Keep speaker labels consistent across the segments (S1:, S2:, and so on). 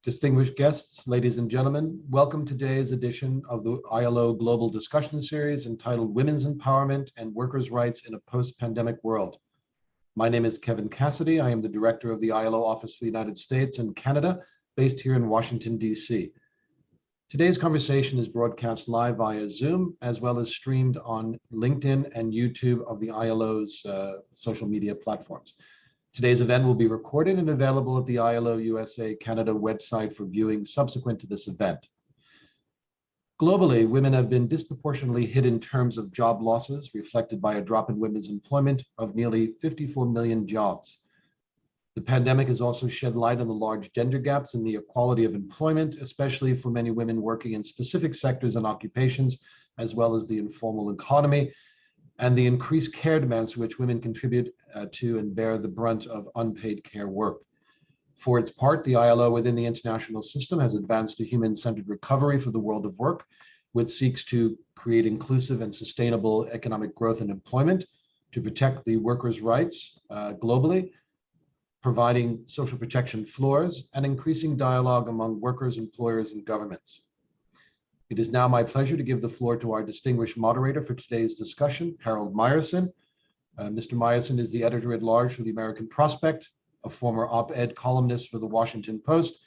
S1: Distinguished guests, ladies and gentlemen, welcome to today's edition of the ILO Global Discussion Series entitled Women's Empowerment and Workers' Rights in a Post-Pandemic World. My name is Kevin Cassidy. I am the director of the ILO Office for the United States and Canada, based here in Washington, D.C. Today's conversation is broadcast live via Zoom, as well as streamed on LinkedIn and YouTube of the ILO's social media platforms. Today's event will be recorded and available at the ILO USA Canada website for viewing subsequent to this event. Globally, women have been disproportionately hit in terms of job losses, reflected by a drop in women's employment of nearly 54 million jobs. The pandemic has also shed light on the large gender gaps in the equality of employment, especially for many women working in specific sectors and occupations, as well as the informal economy, and the increased care demands to which women contribute to and bear the brunt of unpaid care work. For its part, the ILO within the international system has advanced a human-centered recovery for the world of work, which seeks to create inclusive and sustainable economic growth and employment, to protect the workers' rights globally, providing social protection floors, and increasing dialogue among workers, employers, and governments. It is now my pleasure to give the floor to our distinguished moderator for today's discussion, Harold Meyerson. Mr. Meyerson is the editor-at-large for the American Prospect, a former op-ed columnist for the Washington Post,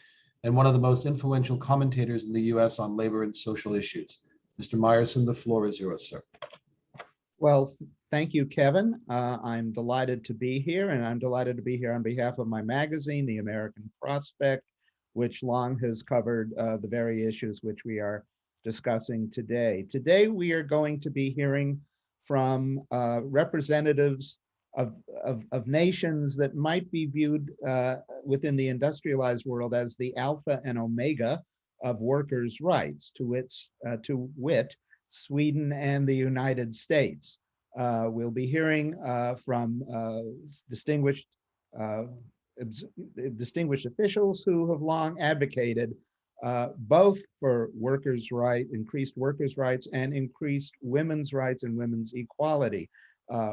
S1: and one of the most influential commentators in the U.S. on labor and social issues. Mr. Meyerson, the floor is yours, sir.
S2: Well, thank you, Kevin. I'm delighted to be here, and I'm delighted to be here on behalf of my magazine, the American Prospect, which long has covered the very issues which we are discussing today. Today, we are going to be hearing from representatives of nations that might be viewed within the industrialized world as the alpha and omega of workers' rights, to wit, Sweden and the United States. We'll be hearing from distinguished officials who have long advocated both for increased workers' rights and increased women's rights and women's equality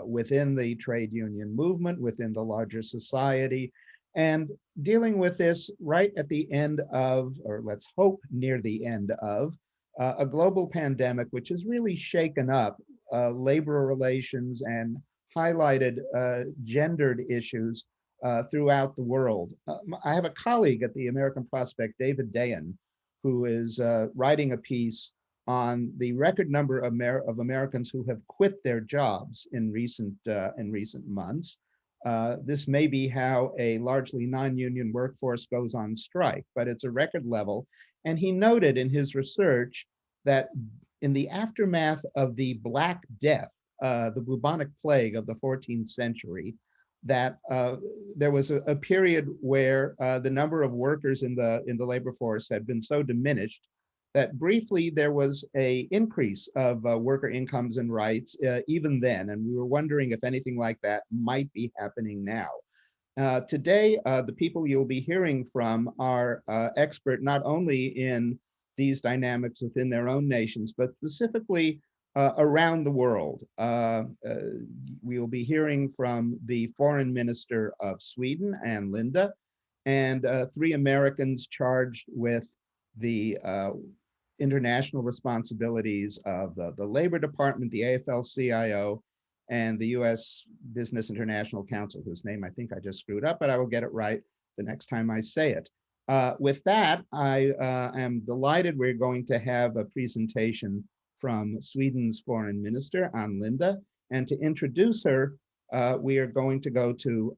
S2: within the trade union movement, within the larger society, and dealing with this right at the end of, or let's hope near the end of, a global pandemic which has really shaken up labor relations and highlighted gendered issues throughout the world. I have a colleague at the American Prospect, David Dayan, who is writing a piece on the record number of Americans who have quit their jobs in recent months. This may be how a largely non-union workforce goes on strike, but it's a record level. And he noted in his research that in the aftermath of the Black Death, the bubonic plague of the 14th century, that there was a period where the number of workers in the labor force had been so diminished that briefly there was an increase of worker incomes and rights even then. And we were wondering if anything like that might be happening now. Today, the people you'll be hearing from are expert not only in these dynamics within their own nations, but specifically around the world. We will be hearing from the Foreign Minister of Sweden, Ann Linde, and three Americans charged with the international responsibilities of the Labor Department, the AFL-CIO, and the U.S. Business International Council, whose name I think I just screwed up, but I will get it right the next time I say it. With that, I am delighted we're going to have a presentation from Sweden's Foreign Minister, Ann Linde, and to introduce her, we are going to go to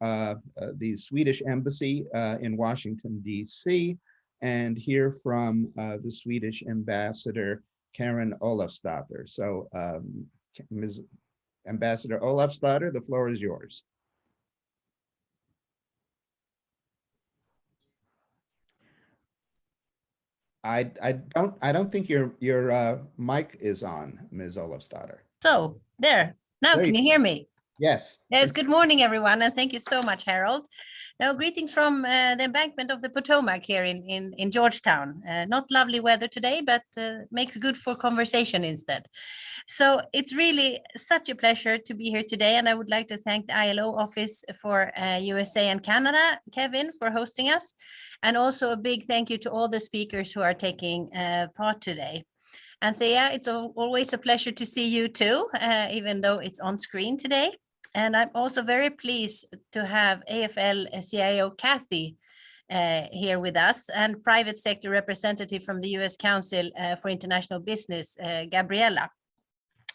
S2: the Swedish Embassy in Washington, D.C., and hear from the Swedish Ambassador, Karin Olofsdotter. So, Ms. Ambassador Olofsdotter, the floor is yours. I don't think your mic is on, Ms. Olofsdotter.
S3: So there, now can you hear me?
S2: Yes.
S3: Yes, good morning, everyone, and thank you so much, Harold. Now, greetings from the embankment of the Potomac here in Georgetown. Not lovely weather today, but makes good for conversation instead. So it's really such a pleasure to be here today, and I would like to thank the ILO Office for USA and Canada, Kevin, for hosting us, and also a big thank you to all the speakers who are taking part today. And Thea, it's always a pleasure to see you too, even though it's on screen today. And I'm also very pleased to have AFL-CIO Kathy here with us, and private sector representative from the US Council for International Business, Gabriella.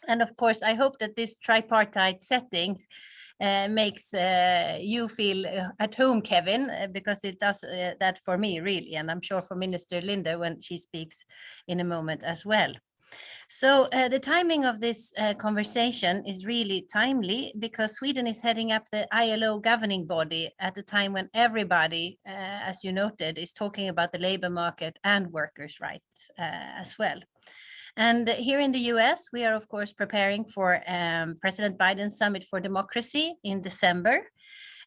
S3: And of course, I hope that this tripartite settings makes you feel at home, Kevin, because it does that for me, really. And I'm sure for Minister Linda when she speaks in a moment as well. So the timing of this conversation is really timely because Sweden is heading up the ILO governing body at the time when everybody, as you noted, is talking about the labor market and workers' rights as well. And here in the US, we are, of course, preparing for President Biden's Summit for Democracy in December.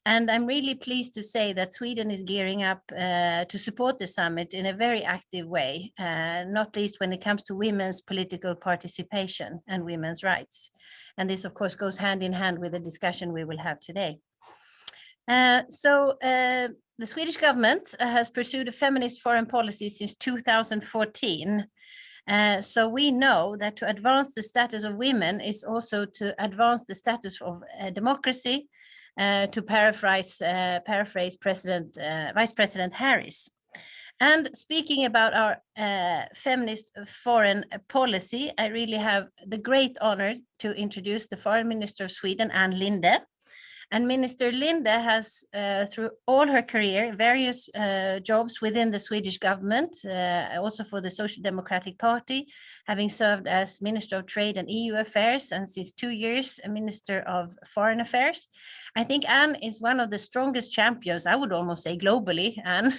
S3: And I'm really pleased to say that Sweden is gearing up to support the summit in a very active way, not least when it comes to women's political participation and women's rights. And this, of course, goes hand in hand with the discussion we will have today. The Swedish government has pursued a feminist foreign policy since 2014. So we know that to advance the status of women is also to advance the status of democracy, to paraphrase Vice President Harris. And speaking about our feminist foreign policy, I really have the great honor to introduce the Foreign Minister of Sweden, Ann Linde. And Minister Linde has, through all her career, various jobs within the Swedish government, also for the Social Democratic Party, having served as Minister of Trade and EU Affairs, and since 2 years, a Minister of Foreign Affairs. I think Anne is one of the strongest champions, I would almost say globally, Anne,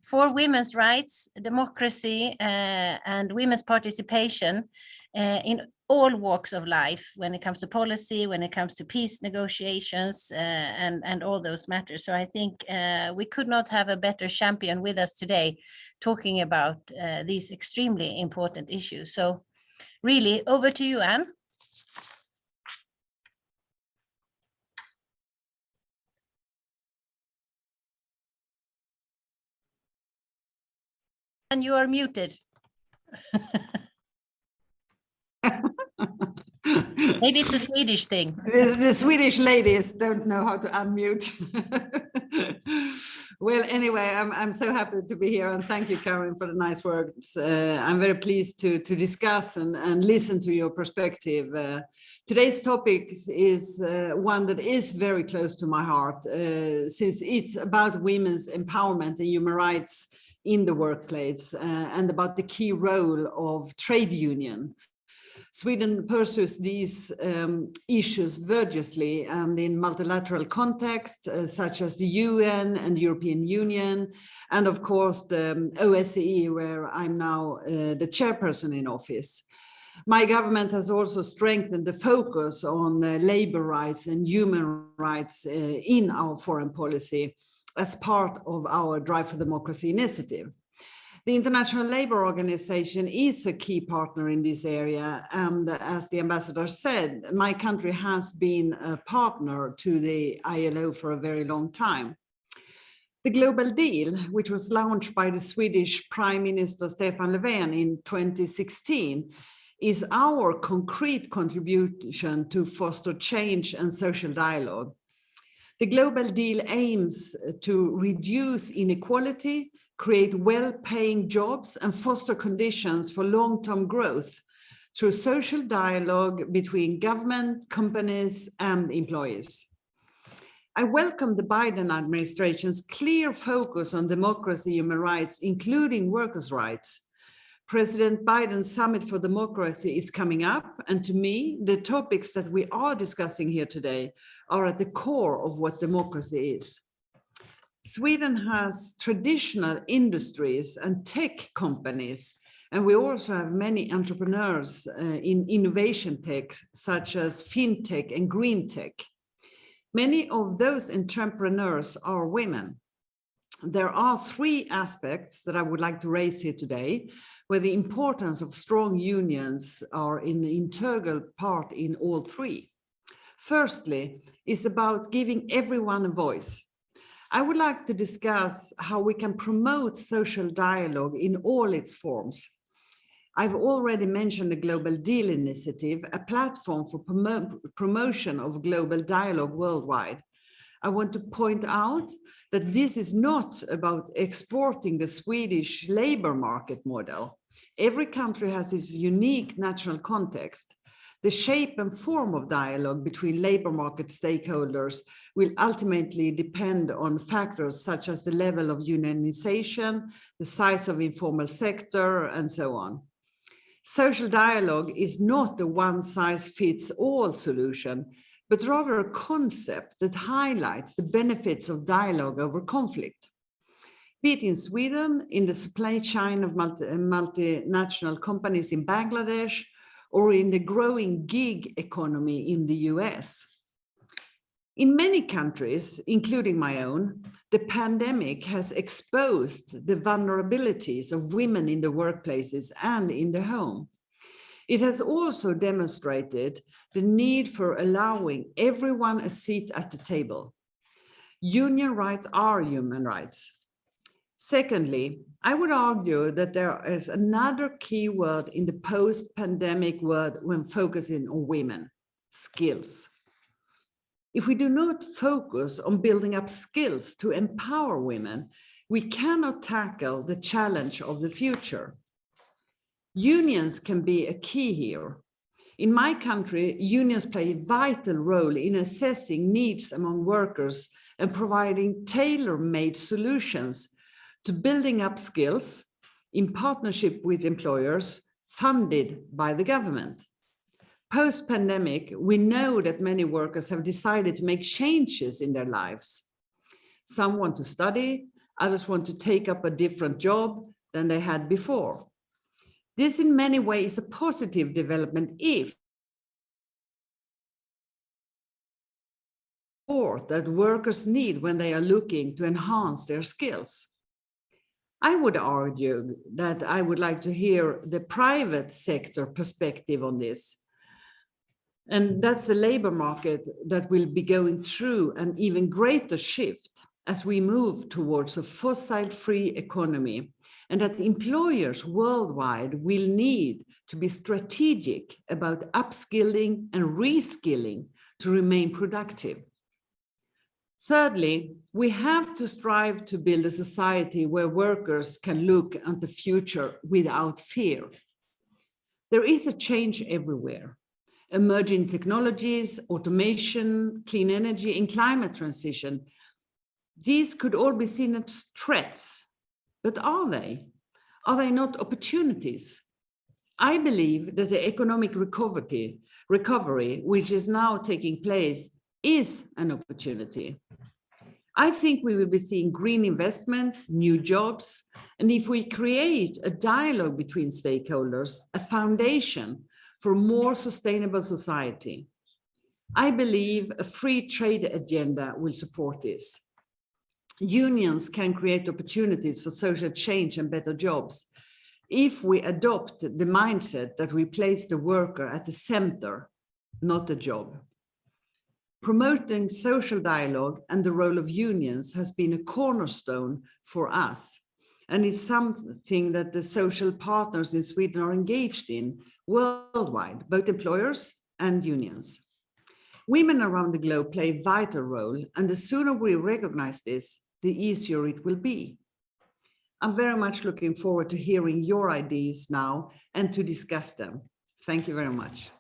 S3: for women's rights, democracy, and women's participation in all walks of life when it comes to policy, when it comes to peace negotiations, and all those matters. So I think we could not have a better champion with us today talking about these extremely important issues. So really, over to you, Anne. And you are muted. Maybe it's a Swedish thing.
S4: The Swedish ladies don't know how to unmute. Well, anyway, I'm so happy to be here, and thank you, Karen, for the nice words. I'm very pleased to discuss and listen to your perspective. Today's topic is one that is very close to my heart, since it's about women's empowerment and human rights in the workplace, and about the key role of trade union. Sweden pursues these issues vigorously and in multilateral context, such as the UN and European Union, and of course the OSCE, where I'm now the chairperson in office. My government has also strengthened the focus on labor rights and human rights in our foreign policy as part of our Drive for Democracy initiative. The International Labour Organization is a key partner in this area, and as the ambassador said, my country has been a partner to the ILO for a very long time. The Global Deal, which was launched by the Swedish Prime Minister Stefan Löfven in 2016, is our concrete contribution to foster change and social dialogue. The Global Deal aims to reduce inequality, create well-paying jobs, and foster conditions for long-term growth through social dialogue between government, companies, and employees. I welcome the Biden administration's clear focus on democracy, human rights, including workers' rights. President Biden's Summit for Democracy is coming up, and to me, the topics that we are discussing here today are at the core of what democracy is. Sweden has traditional industries and tech companies, and we also have many entrepreneurs in innovation tech, such as fintech and green tech. Many of those entrepreneurs are women. There are three aspects that I would like to raise here today, where the importance of strong unions are an integral part in all three. Firstly, is about giving everyone a voice. I would like to discuss how we can promote social dialogue in all its forms. I've already mentioned the Global Deal Initiative, a platform for promotion of global dialogue worldwide. I want to point out that this is not about exporting the Swedish labor market model. Every country has its unique national context. The shape and form of dialogue between labor market stakeholders will ultimately depend on factors such as the level of unionization, the size of informal sector, and so on. Social dialogue is not a one-size-fits-all solution, but rather a concept that highlights the benefits of dialogue over conflict. Be it in Sweden, in the supply chain of multinational companies in Bangladesh, or in the growing gig economy in the US. In many countries, including my own, the pandemic has exposed the vulnerabilities of women in the workplaces and in the home. It has also demonstrated the need for allowing everyone a seat at the table. Union rights are human rights. Secondly, I would argue that there is another key word in the post-pandemic world when focusing on women: skills. If we do not focus on building up skills to empower women, we cannot tackle the challenge of the future. Unions can be a key here. In my country, unions play a vital role in assessing needs among workers and providing tailor-made solutions to building up skills in partnership with employers funded by the government. Post-pandemic, we know that many workers have decided to make changes in their lives. Some want to study, others want to take up a different job than they had before. This in many ways is a positive development if support that workers need when they are looking to enhance their skills. I would argue that I would like to hear the private sector perspective on this. And that's the labor market that will be going through an even greater shift as we move towards a fossil-free economy, and that employers worldwide will need to be strategic about upskilling and reskilling to remain productive. Thirdly, we have to strive to build a society where workers can look at the future without fear. There is a change everywhere. Emerging technologies, automation, clean energy, and climate transition. These could all be seen as threats, but are they? Are they not opportunities? I believe that the economic recovery, which is now taking place, is an opportunity. I think we will be seeing green investments, new jobs, and if we create a dialogue between stakeholders, a foundation for a more sustainable society. I believe a free trade agenda will support this. Unions can create opportunities for social change and better jobs if we adopt the mindset that we place the worker at the center, not the job. Promoting social dialogue and the role of unions has been a cornerstone for us, and is something that the social partners in Sweden are engaged in worldwide, both employers and unions. Women around the globe play a vital role, and the sooner we recognize this, the easier it will be. I'm very much looking forward to hearing your ideas now and to discuss them. Thank you very much.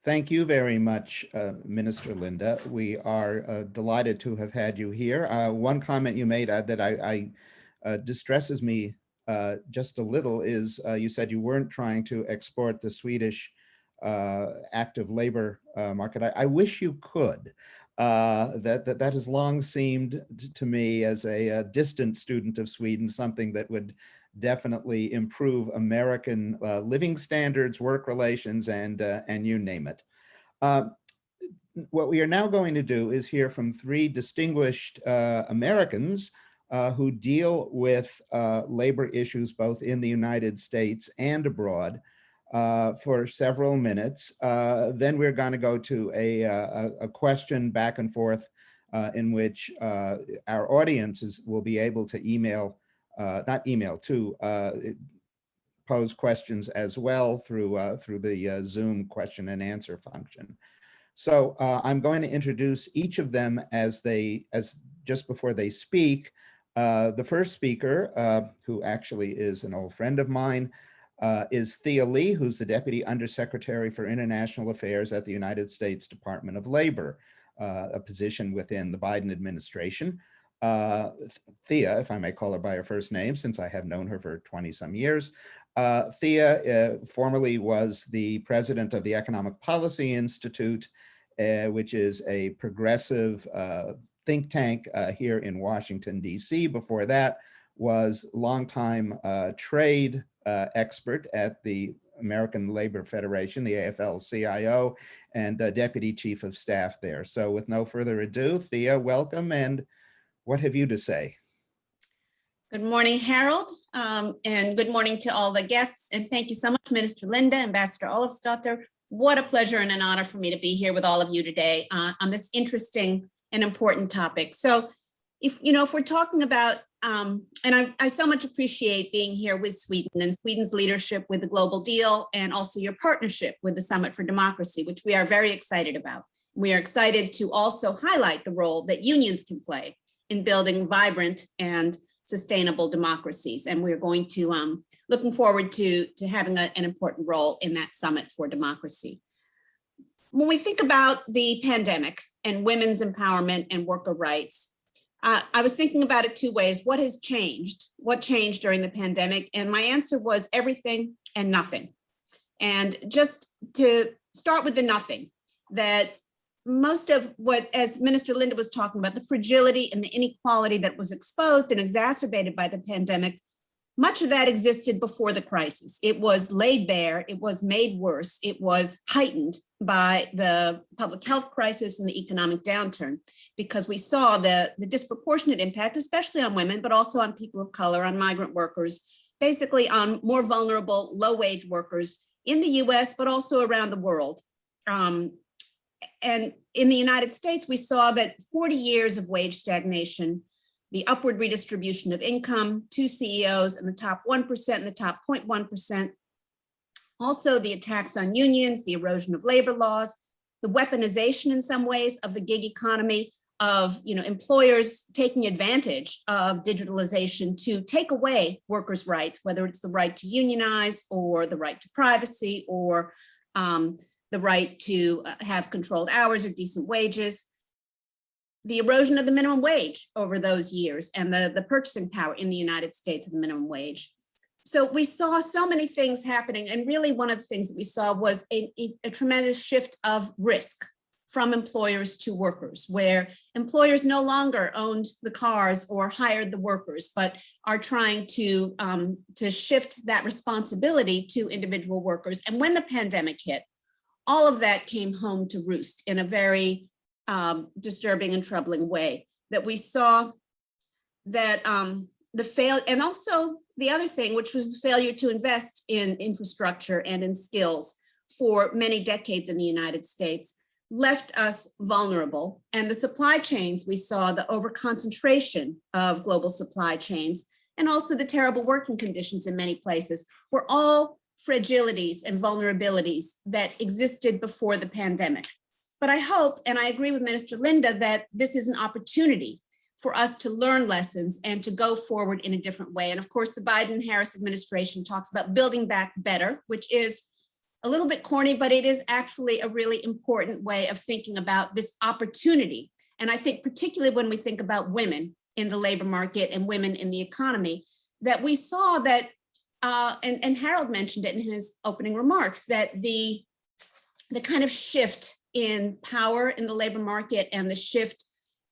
S2: Thank you very much, Minister Linda. We are delighted to have had you here. One comment you made that distresses me just a little is you said you weren't trying to export the Swedish active labor market. I wish you could. That has long seemed to me, as a distant student of Sweden, something that would definitely improve American living standards, work relations, and you name it. What we are now going to do is hear from three distinguished Americans who deal with labor issues both in the United States and abroad for several minutes. Then we're going to go to a question back and forth in which our audiences will be able to pose questions as well through the Zoom question and answer function. So I'm going to introduce each of them as just before they speak. The first speaker, who actually is an old friend of mine, is Thia Lee, who's the Deputy Undersecretary for International Affairs at the United States Department of Labor, a position within the Biden administration. Thia, if I may call her by her first name, since I have known her for 20 some years. Thia formerly was the president of the Economic Policy Institute, which is a progressive think tank here in Washington, D.C. Before that was longtime trade expert at the American Labor Federation, the AFL-CIO, and Deputy Chief of Staff there. So with no further ado, Thia, welcome, and what have you to say?
S5: Good morning, Harold, and good morning to all the guests. And thank you so much, Minister Linda, Ambassador Olofsdottir. What a pleasure and an honor for me to be here with all of you today on this interesting and important topic. So if we're talking about, and I so much appreciate being here with Sweden and Sweden's leadership with the Global Deal and also your partnership with the Summit for Democracy, which we are very excited about. We are excited to also highlight the role that unions can play in building vibrant and sustainable democracies. And we're going to, looking forward to having an important role in that Summit for Democracy. When we think about the pandemic and women's empowerment and worker rights, I was thinking about it two ways. What has changed? What changed during the pandemic? And my answer was everything and nothing. And just to start with the nothing, that most of what, as Minister Linda was talking about, the fragility and the inequality that was exposed and exacerbated by the pandemic, much of that existed before the crisis. It was laid bare, it was made worse, it was heightened by the public health crisis and the economic downturn, because we saw the disproportionate impact, especially on women, but also on people of color, on migrant workers, basically on more vulnerable, low-wage workers in the US, but also around the world. And in the United States, we saw that 40 years of wage stagnation, the upward redistribution of income to CEOs in the top 1% and the top 0.1%, also the attacks on unions, the erosion of labor laws, the weaponization in some ways of the gig economy, of employers taking advantage of digitalization to take away workers' rights, whether it's the right to unionize or the right to privacy or the right to have controlled hours or decent wages, the erosion of the minimum wage over those years and the purchasing power in the United States of the minimum wage. So we saw so many things happening. And really one of the things that we saw was a tremendous shift of risk from employers to workers, where employers no longer owned the cars or hired the workers, but are trying to shift that responsibility to individual workers. And when the pandemic hit, all of that came home to roost in a very disturbing and troubling way, that we saw that and also the other thing, which was the failure to invest in infrastructure and in skills for many decades in the United States, left us vulnerable. And the supply chains, we saw the over-concentration of global supply chains, and also the terrible working conditions in many places, were all fragilities and vulnerabilities that existed before the pandemic. But I hope, and I agree with Minister Linda, that this is an opportunity for us to learn lessons and to go forward in a different way. And of course, the Biden-Harris administration talks about building back better, which is a little bit corny, but it is actually a really important way of thinking about this opportunity. And I think particularly when we think about women in the labor market and women in the economy, that we saw that, and Harold mentioned it in his opening remarks, that the kind of shift in power in the labor market and the shift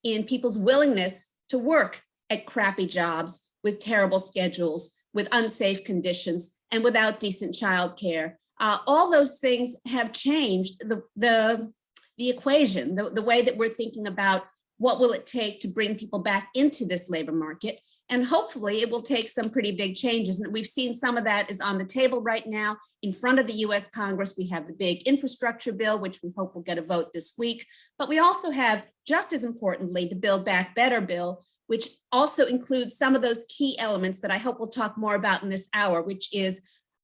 S5: in people's willingness to work at crappy jobs with terrible schedules, with unsafe conditions and without decent childcare. All those things have changed the equation, the way that we're thinking about what will it take to bring people back into this labor market. And hopefully it will take some pretty big changes. And we've seen some of that is on the table right now in front of the US Congress. We have the big infrastructure bill, which we hope will get a vote this week. But we also have, just as importantly, the Build Back Better bill, which also includes some of those key elements that I hope we'll talk more about in this hour, which is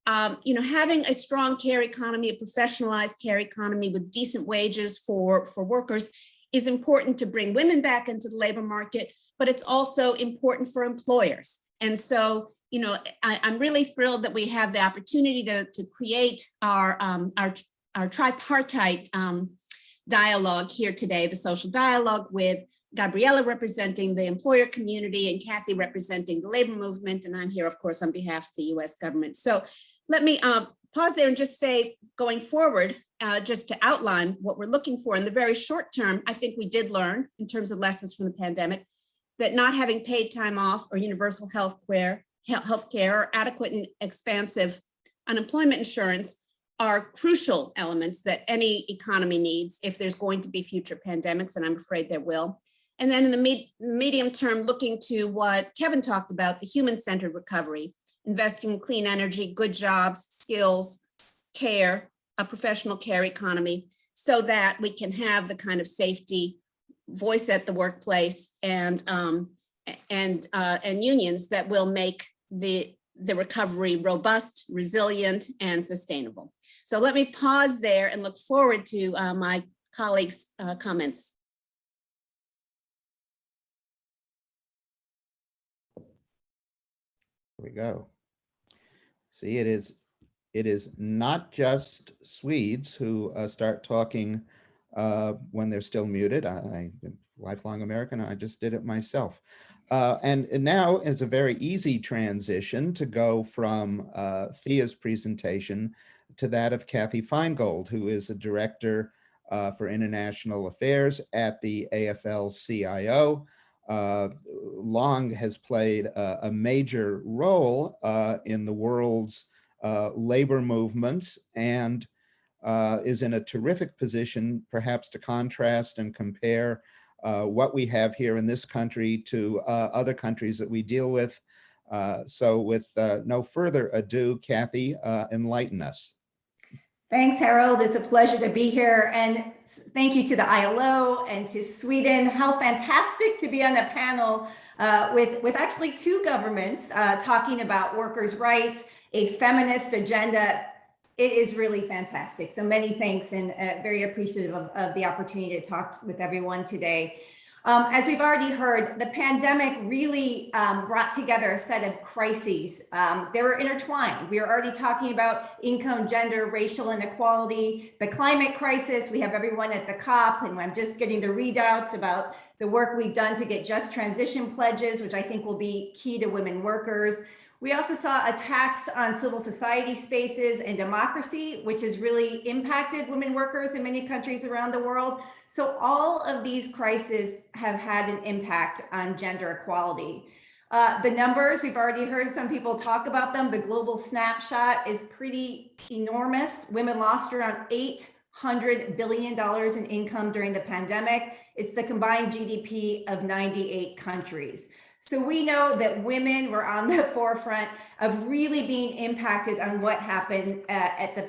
S5: having a strong care economy, a professionalized care economy with decent wages for workers is important to bring women back into the labor market, but it's also important for employers. And so, I'm really thrilled that we have the opportunity to create our tripartite dialogue here today, the social dialogue, with Gabriela representing the employer community and Kathy representing the labor movement. And I'm here, of course, on behalf of the US government. So let me pause there and just say, going forward, just to outline what we're looking for in the very short term, I think we did learn in terms of lessons from the pandemic that not having paid time off or universal health care or adequate and expansive unemployment insurance are crucial elements that any economy needs if there's going to be future pandemics, and I'm afraid there will. And then in the medium term, looking to what Kevin talked about, the human-centered recovery, investing in clean energy, good jobs, skills, care, a professional care economy, so that we can have the kind of safety, voice at the workplace, and unions that will make the recovery robust, resilient, and sustainable. So let me pause there and look forward to my colleagues' comments.
S2: Here we go. See, it is not just Swedes who start talking when they're still muted. I'm a lifelong American. I just did it myself. And now is a very easy transition to go from Thia's presentation to that of Kathy Feingold, who is the Director for International Affairs at the AFL-CIO. Long has played a major role in the world's labor movements, and is in a terrific position perhaps to contrast and compare what we have here in this country to other countries that we deal with. So with no further ado, Kathy, enlighten us.
S6: Thanks, Harold. It's a pleasure to be here. And thank you to the ILO and to Sweden. How fantastic to be on a panel with actually two governments talking about workers' rights, a feminist agenda. It is really fantastic. So many thanks, and very appreciative of the opportunity to talk with everyone today. As we've already heard, the pandemic really brought together a set of crises. They were intertwined. We were already talking about income, gender, racial inequality, the climate crisis. We have everyone at the COP, and I'm just getting the readouts about the work we've done to get just transition pledges, which I think will be key to women workers. We also saw attacks on civil society spaces and democracy, which has really impacted women workers in many countries around the world. So all of these crises have had an impact on gender equality. The numbers, we've already heard some people talk about them. The global snapshot is pretty enormous. Women lost around $800 billion in income during the pandemic. It's the combined GDP of 98 countries. So we know that women were on the forefront of really being impacted on what happened at the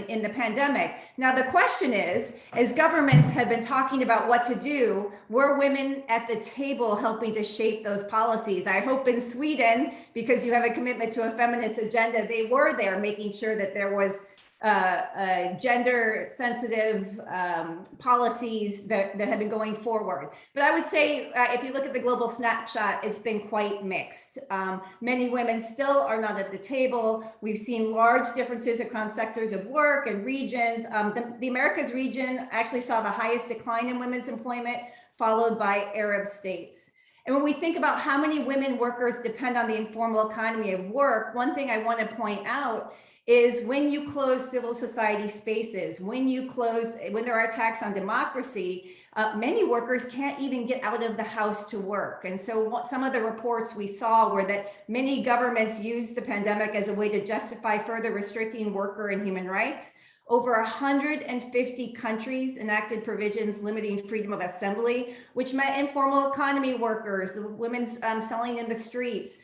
S6: in the pandemic. Now, the question is, as governments have been talking about what to do, were women at the table helping to shape those policies? I hope in Sweden, because you have a commitment to a feminist agenda, they were there making sure that there was gender sensitive policies that have been going forward. But I would say if you look at the global snapshot, it's been quite mixed. Many women still are not at the table. We've seen large differences across sectors of work and regions. The Americas region actually saw the highest decline in women's employment, followed by Arab states. And when we think about how many women workers depend on the informal economy of work, one thing I want to point out is when you close civil society spaces, when there are attacks on democracy, many workers can't even get out of the house to work. And so some of the reports we saw were that many governments used the pandemic as a way to justify further restricting worker and human rights. Over 150 countries enacted provisions limiting freedom of assembly, which meant informal economy workers, women selling in the streets.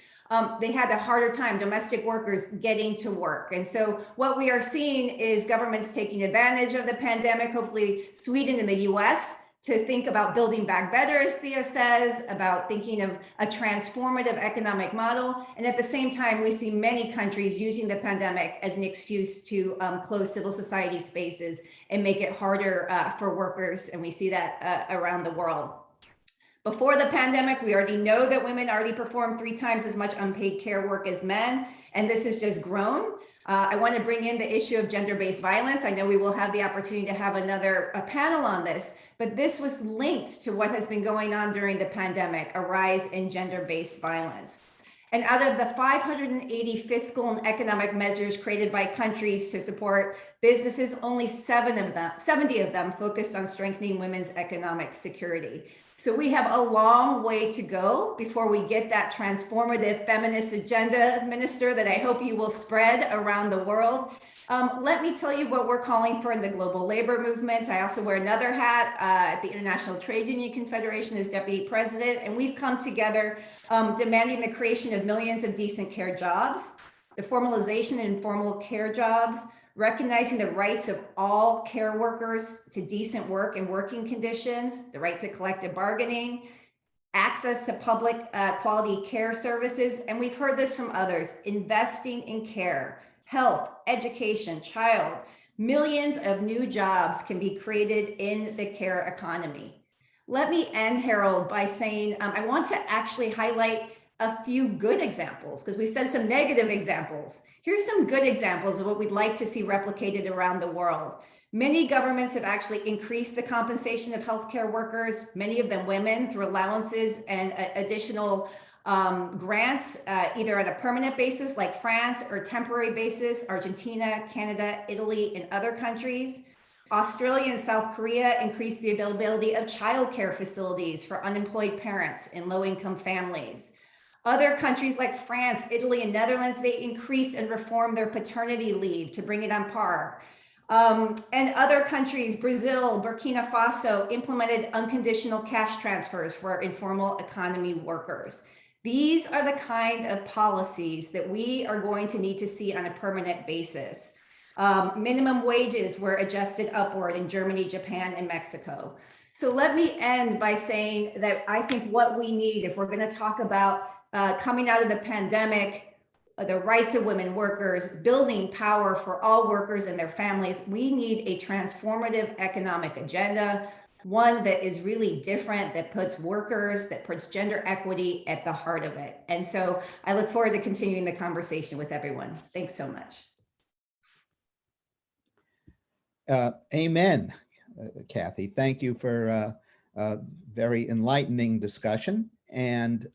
S6: They had a harder time, domestic workers getting to work. And so what we are seeing is governments taking advantage of the pandemic, hopefully Sweden and the US, to think about building back better, as Thia says, about thinking of a transformative economic model. And at the same time, we see many countries using the pandemic as an excuse to close civil society spaces and make it harder for workers. And we see that around the world. Before the pandemic, we already know that women already perform 3 times as much unpaid care work as men, and this has just grown. I want to bring in the issue of gender-based violence. I know we will have the opportunity to have another panel on this, but this was linked to what has been going on during the pandemic, a rise in gender-based violence. And out of the 580 fiscal and economic measures created by countries to support businesses, only 70 of them focused on strengthening women's economic security. So we have a long way to go before we get that transformative feminist agenda, Minister, that I hope you will spread around the world. Let me tell you what we're calling for in the global labor movement. I also wear another hat at the International Trade Union Confederation as deputy president, and we've come together demanding the creation of millions of decent care jobs, the formalization of informal care jobs, recognizing the rights of all care workers to decent work and working conditions, the right to collective bargaining, access to public quality care services. And we've heard this from others, investing in care, health, education, child. Millions of new jobs can be created in the care economy. Let me end, Harold, by saying I want to actually highlight a few good examples, because we've said some negative examples. Here's some good examples of what we'd like to see replicated around the world. Many governments have actually increased the compensation of healthcare workers, many of them women, through allowances and additional grants, either on a permanent basis like France or temporary basis, Argentina, Canada, Italy, and other countries. Australia and South Korea increased the availability of childcare facilities for unemployed parents and low-income families. Other countries like France, Italy, and Netherlands, they increased and reformed their paternity leave to bring it on par. And other countries, Brazil, Burkina Faso, implemented unconditional cash transfers for informal economy workers. These are the kind of policies that we are going to need to see on a permanent basis. Minimum wages were adjusted upward in Germany, Japan, and Mexico. So let me end by saying that I think what we need, if we're going to talk about coming out of the pandemic, the rights of women workers, building power for all workers and their families, we need a transformative economic agenda, one that is really different, that puts workers, that puts gender equity at the heart of it. And so I look forward to continuing the conversation with everyone. Thanks so much.
S2: Amen, Kathy. Thank you for a very enlightening discussion. And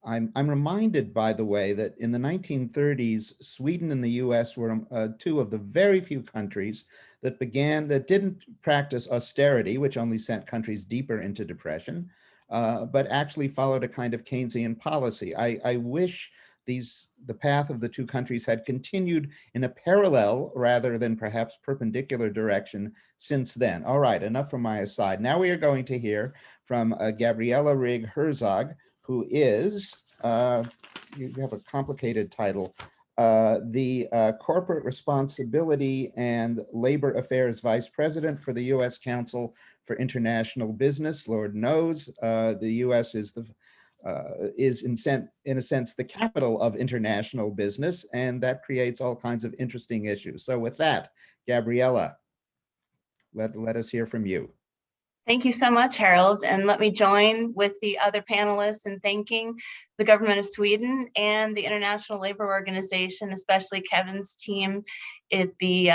S2: I'm reminded, by the way, that in the 1930s, Sweden and the US were 2 of the very few countries that didn't practice austerity, which only sent countries deeper into depression, but actually followed a kind of Keynesian policy. I wish the path of the 2 countries had continued in a parallel rather than perhaps perpendicular direction since then. All right, enough from my aside. Now we are going to hear from Gabriela Rigg Herzog, who is, you have a complicated title, the Corporate Responsibility and Labor Affairs Vice President for the U.S. Council for International Business. Lord knows the U.S. is in a sense the capital of international business, and that creates all kinds of interesting issues. So with that, Gabriela, let us hear from you.
S7: Thank you so much, Harold. And let me join with the other panelists in thanking the government of Sweden and the International Labor Organization, especially Kevin's team at the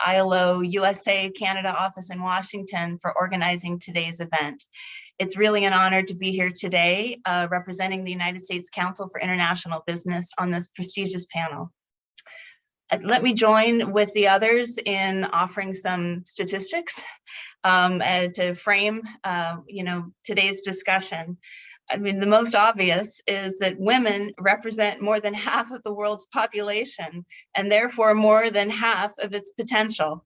S7: ILO USA Canada office in Washington, for organizing today's event. It's really an honor to be here today representing the United States Council for International Business on this prestigious panel. Let me join with the others in offering some statistics to frame, today's discussion. I mean, the most obvious is that women represent more than half of the world's population and therefore more than half of its potential.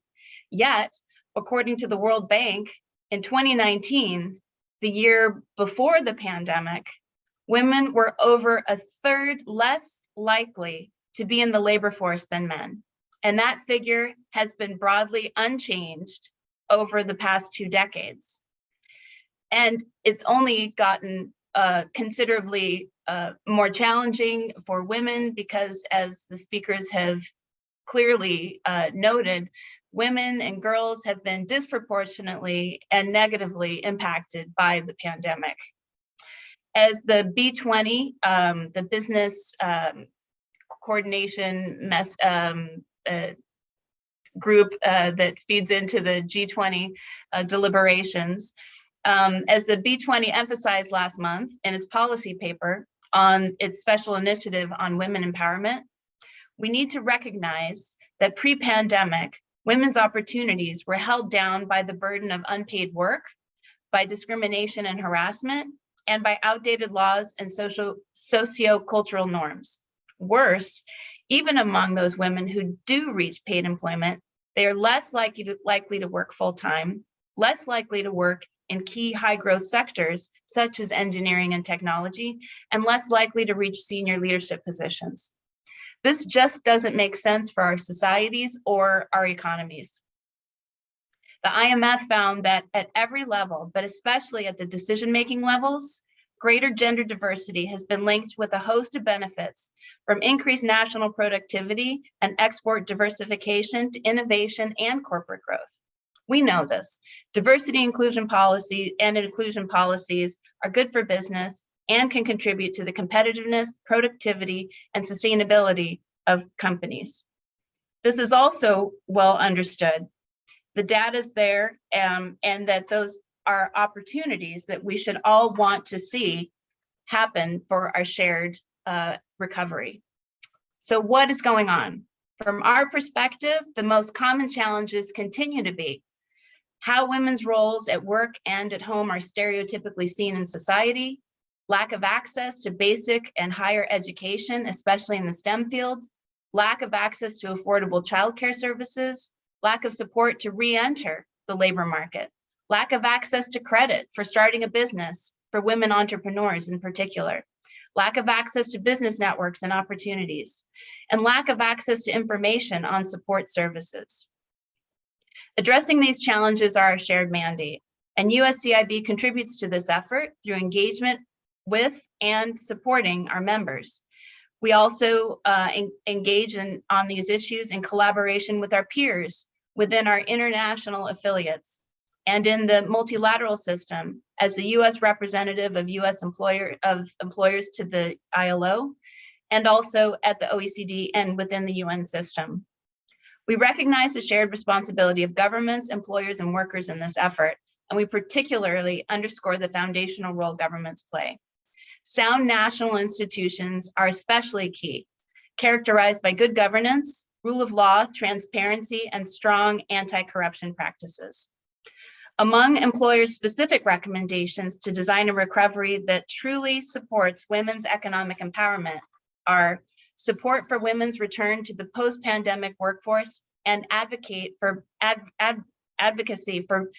S7: Yet, according to the World Bank, in 2019, the year before the pandemic, women were over a third less likely to be in the labor force than men. And that figure has been broadly unchanged over the past 2 decades. And it's only gotten considerably more challenging for women because, as the speakers have clearly noted, women and girls have been disproportionately and negatively impacted by the pandemic. As the B20, the business coordination group that feeds into the G20 deliberations, as the B20 emphasized last month in its policy paper on its special initiative on women empowerment, we need to recognize that pre-pandemic, women's opportunities were held down by the burden of unpaid work, by discrimination and harassment, and by outdated laws and socio-cultural norms. Worse, even among those women who do reach paid employment, they are less likely to work full-time, less likely to work in key high-growth sectors such as engineering and technology, and less likely to reach senior leadership positions. This just doesn't make sense for our societies or our economies. The IMF found that at every level, but especially at the decision-making levels, greater gender diversity has been linked with a host of benefits, from increased national productivity and export diversification to innovation and corporate growth. We know this. Diversity inclusion policy and inclusion policies are good for business and can contribute to the competitiveness, productivity, and sustainability of companies. This is also well understood. The data is there, and that those are opportunities that we should all want to see happen for our shared recovery. So what is going on? From our perspective, the most common challenges continue to be how women's roles at work and at home are stereotypically seen in society, lack of access to basic and higher education, especially in the STEM field, lack of access to affordable childcare services, lack of support to re-enter the labor market, lack of access to credit for starting a business for women entrepreneurs in particular, lack of access to business networks and opportunities, and lack of access to information on support services. Addressing these challenges are our shared mandate, and USCIB contributes to this effort through engagement with and supporting our members. We also engage on these issues in collaboration with our peers within our international affiliates and in the multilateral system as the U.S. representative of U.S. employers to the ILO, and also at the OECD and within the UN system. We recognize the shared responsibility of governments, employers, and workers in this effort, and we particularly underscore the foundational role governments play. Sound national institutions are especially key, characterized by good governance, rule of law, transparency, and strong anti-corruption practices. Among employers' specific recommendations to design a recovery that truly supports women's economic empowerment are support for women's return to the post-pandemic workforce and advocacy for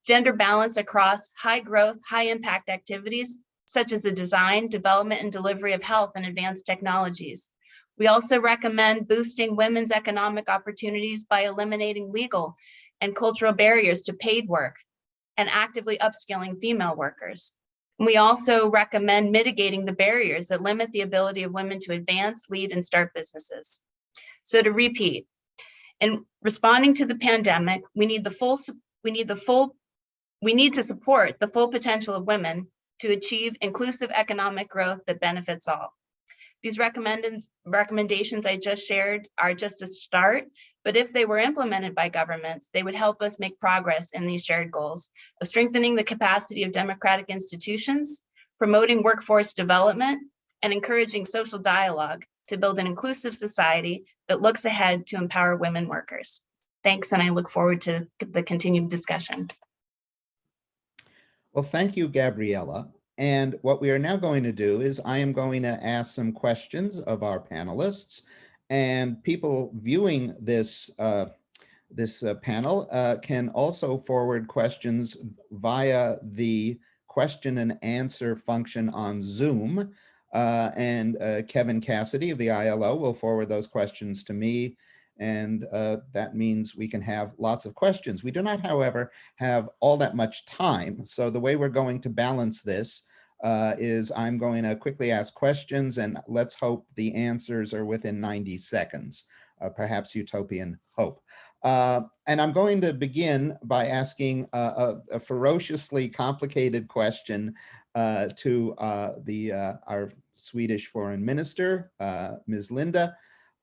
S7: gender balance across high growth, high impact activities, such as the design, development, and delivery of health and advanced technologies. We also recommend boosting women's economic opportunities by eliminating legal and cultural barriers to paid work and actively upskilling female workers. We also recommend mitigating the barriers that limit the ability of women to advance, lead, and start businesses. So to repeat, in responding to the pandemic, we need to support the full potential of women to achieve inclusive economic growth that benefits all. These recommendations I just shared are just a start, but if they were implemented by governments, they would help us make progress in these shared goals of strengthening the capacity of democratic institutions, promoting workforce development, and encouraging social dialogue to build an inclusive society that looks ahead to empower women workers. Thanks, and I look forward to the continued discussion.
S2: Well, thank you, Gabriella. And what we are now going to do is I am going to ask some questions of our panelists, and people viewing this panel can also forward questions via the question and answer function on Zoom. And Kevin Cassidy of the ILO will forward those questions to me. And that means we can have lots of questions. We do not, however, have all that much time. So the way we're going to balance this is I'm going to quickly ask questions, and let's hope the answers are within 90 seconds, perhaps utopian hope. And I'm going to begin by asking a ferociously complicated question to our Swedish foreign minister, Ms. Linda.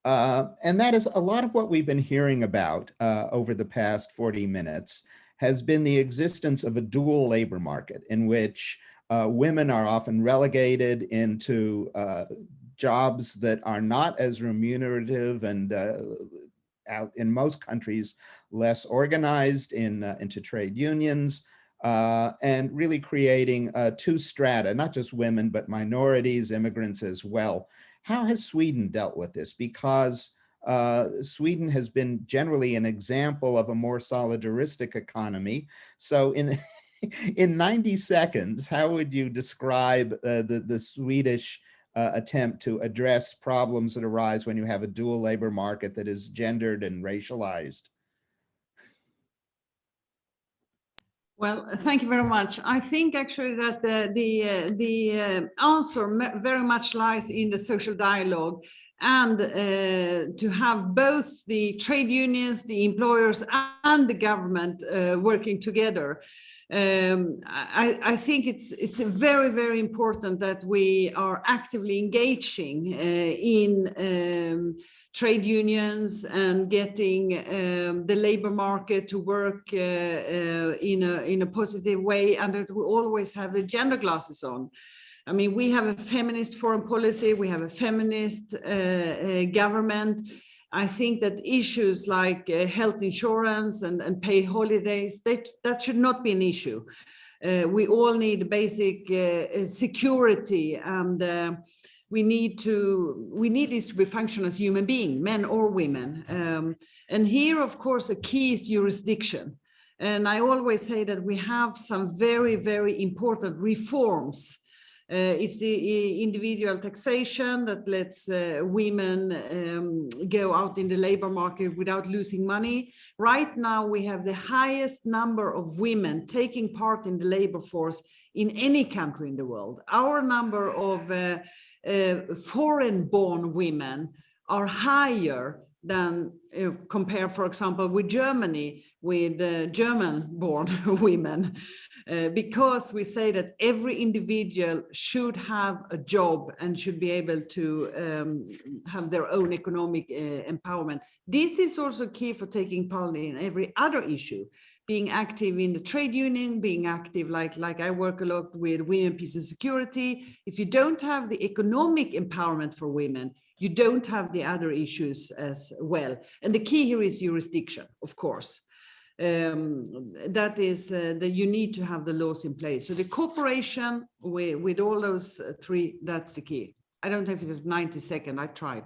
S2: And that is a lot of what we've been hearing about over the past 40 minutes has been the existence of a dual labor market in which women are often relegated into jobs that are not as remunerative and in most countries less organized into trade unions, and really creating two strata, not just women, but minorities, immigrants as well. How has Sweden dealt with this? Because Sweden has been generally an example of a more solidaristic economy. So in 90 seconds, how would you describe the Swedish attempt to address problems that arise when you have a dual labor market that is gendered and racialized?
S4: Well, thank you very much. I think actually that the answer very much lies in the social dialogue, and to have both the trade unions, the employers, and the government working together. I think it's very, very important that we are actively engaging in trade unions and getting the labor market to work in a positive way, and that we always have the gender glasses on. I mean, we have a feminist foreign policy, we have a feminist government. I think that issues like health insurance and paid holidays, that should not be an issue. We all need basic security, and we need this to be functional as human beings, men or women. And here, of course, a key is jurisdiction. And I always say that we have some very, very important reforms. It's the individual taxation that lets women go out in the labor market without losing money. Right now, we have the highest number of women taking part in the labor force in any country in the world. Our number of foreign-born women are higher than compare, for example, with Germany, with German-born women, because we say that every individual should have a job and should be able to have their own economic empowerment. This is also key for taking part in every other issue. Being active in the trade union, being active like I work a lot with women, peace and security. If you don't have the economic empowerment for women, you don't have the other issues as well. And the key here is jurisdiction, of course. That is that you need to have the laws in place. So the cooperation with all those three, that's the key. I don't know if it was 90 seconds, I tried.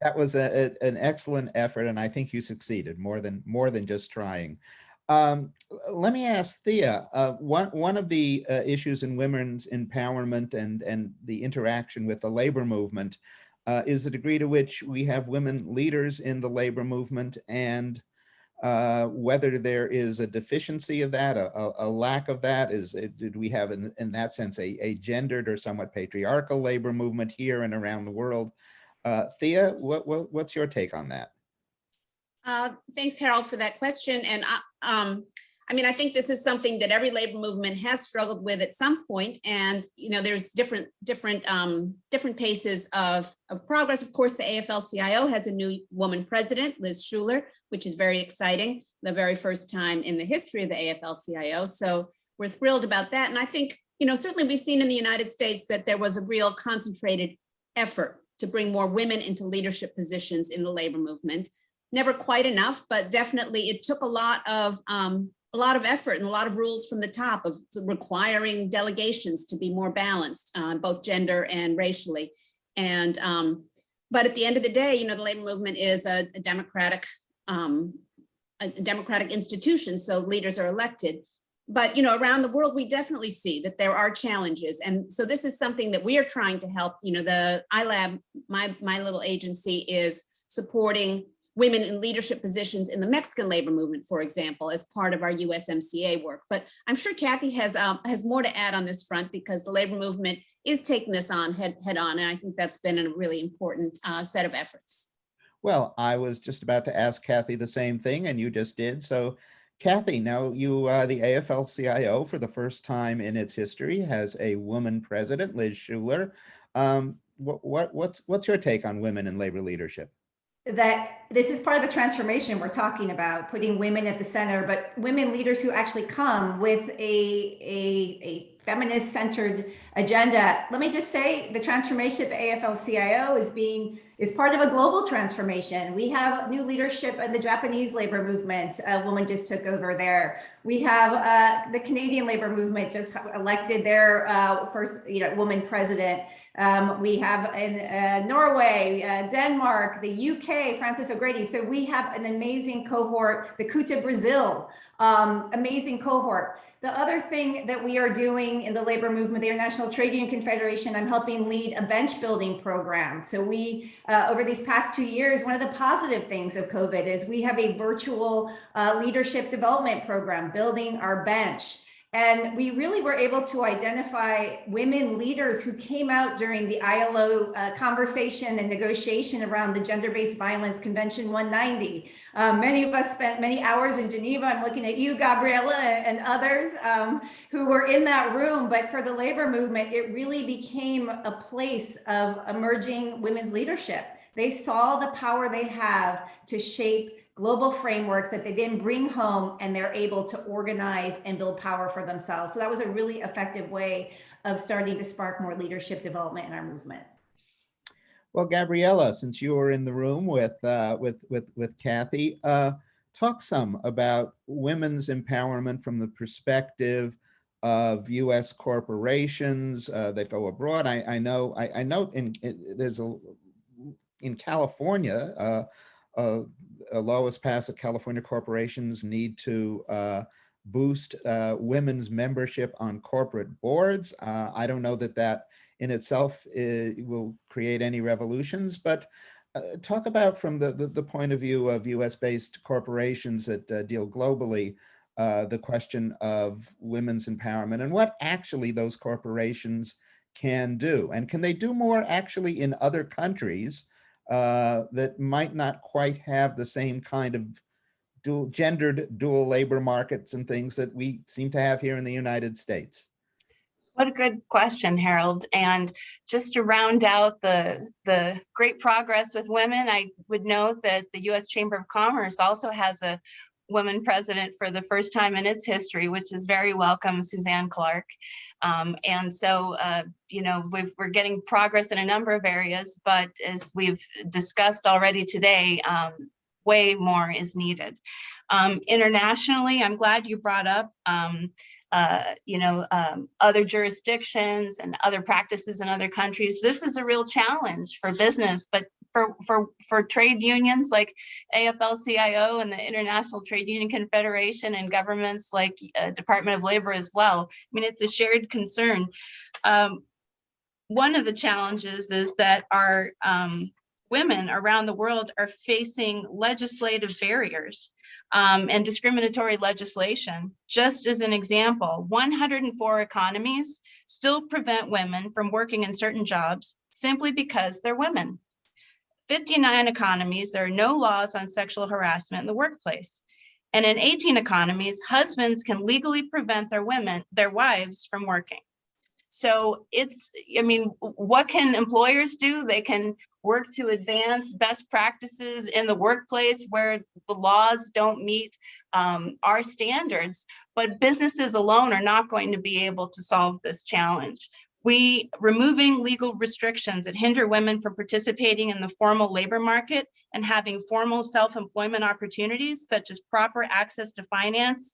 S2: That was an excellent effort, and I think you succeeded more than just trying. Let me ask Thia, one of the issues in women's empowerment and the interaction with the labor movement is the degree to which we have women leaders in the labor movement, and whether there is a deficiency of that, a lack of that. Did we have in that sense a gendered or somewhat patriarchal labor movement here and around the world? Thia, what's your take on that?
S5: Thanks, Harold, for that question. And I mean, I think this is something that every labor movement has struggled with at some point. And, you know, there's different paces of progress. Of course, the AFL-CIO has a new woman president, Liz Schuler, which is very exciting, the very first time in the history of the AFL-CIO. So we're thrilled about that. And I think, you know, certainly we've seen in the United States that there was a real concentrated effort to bring more women into leadership positions in the labor movement. Never quite enough, but definitely it took a lot of effort and a lot of rules from the top of requiring delegations to be more balanced, both gender and racially. And but at the end of the day, you know, the labor movement is a democratic institution, so leaders are elected. But, you know, around the world, we definitely see that there are challenges. And so this is something that we are trying to help. You know, the iLab, my little agency, is supporting women in leadership positions in the Mexican labor movement, for example, as part of our USMCA work. But I'm sure Kathy has more to add on this front, because the labor movement is taking this on head on. And I think that's been a really important set of efforts.
S2: Well, I was just about to ask Kathy the same thing, and you just did. So Kathy, now the AFL-CIO, for the first time in its history, has a woman president, Liz Schuler. What's your take on women in labor leadership?
S6: That this is part of the transformation we're talking about, putting women at the center, but women leaders who actually come with a feminist-centered agenda. Let me just say, the transformation of the AFL-CIO is part of a global transformation. We have new leadership in the Japanese labor movement. A woman just took over there. We have the Canadian labor movement just elected their first woman president. We have in Norway, Denmark, the UK, Frances O'Grady. So we have an amazing cohort, the Kuta Brazil, amazing cohort. The other thing that we are doing in the labor movement, the International Trade Union Confederation, I'm helping lead a bench building program. So we, over these past 2 years, one of the positive things of COVID is we have a virtual leadership development program, building our bench. And we really were able to identify women leaders who came out during the ILO conversation and negotiation around the Gender-Based Violence Convention 190. Many of us spent many hours in Geneva. I'm looking at you, Gabriella, and others who were in that room. But for the labor movement, it really became a place of emerging women's leadership. They saw the power they have to shape global frameworks that they then bring home, and they're able to organize and build power for themselves. So that was a really effective way of starting to spark more leadership development in our movement.
S2: Well, Gabriella, since you were in the room with Kathy, talk some about women's empowerment from the perspective of U.S. corporations that go abroad. I know in California, a law was passed that California corporations need to boost women's membership on corporate boards. I don't know that in itself will create any revolutions, but talk about, from the point of view of US-based corporations that deal globally, the question of women's empowerment and what actually those corporations can do. And can they do more actually in other countries that might not quite have the same kind of gendered dual labor markets and things that we seem to have here in the United States?
S7: What a good question, Harold. And just to round out the great progress with women, I would note that the U.S. Chamber of Commerce also has a woman president for the first time in its history, which is very welcome, Suzanne Clark. And so, we're getting progress in a number of areas, but as we've discussed already today, way more is needed. Internationally, I'm glad you brought up, other jurisdictions and other practices in other countries. This is a real challenge for business, but for trade unions like AFL-CIO and the International Trade Union Confederation, and governments like Department of Labor as well. I mean, it's a shared concern. One of the challenges is that our women around the world are facing legislative barriers and discriminatory legislation. Just as an example, 104 economies still prevent women from working in certain jobs simply because they're women. 59 economies, there are no laws on sexual harassment in the workplace. And in 18 economies, husbands can legally prevent their wives from working. So what can employers do? They can work to advance best practices in the workplace where the laws don't meet our standards, but businesses alone are not going to be able to solve this challenge. Removing legal restrictions that hinder women from participating in the formal labor market and having formal self-employment opportunities, such as proper access to finance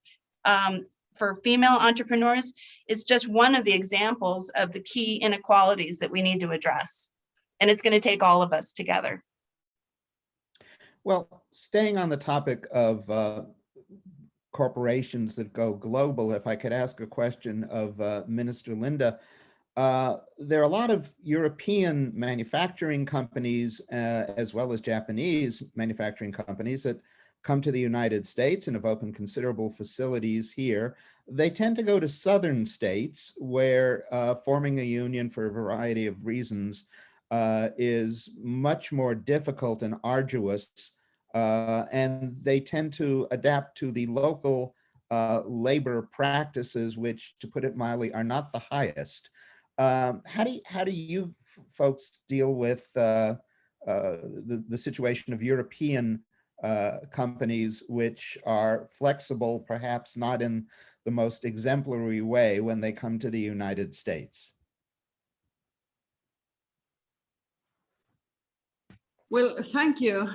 S7: for female entrepreneurs, is just one of the examples of the key inequalities that we need to address. And it's going to take all of us together.
S2: Well, staying on the topic of corporations that go global, if I could ask a question of Minister Linda. There are a lot of European manufacturing companies, as well as Japanese manufacturing companies that come to the United States and have opened considerable facilities here. They tend to go to southern states where forming a union for a variety of reasons is much more difficult and arduous, and they tend to adapt to the local labor practices, which, to put it mildly, are not the highest. How do you folks deal with the situation of European companies which are flexible, perhaps not in the most exemplary way, when they come to the United States?
S4: Well, thank you.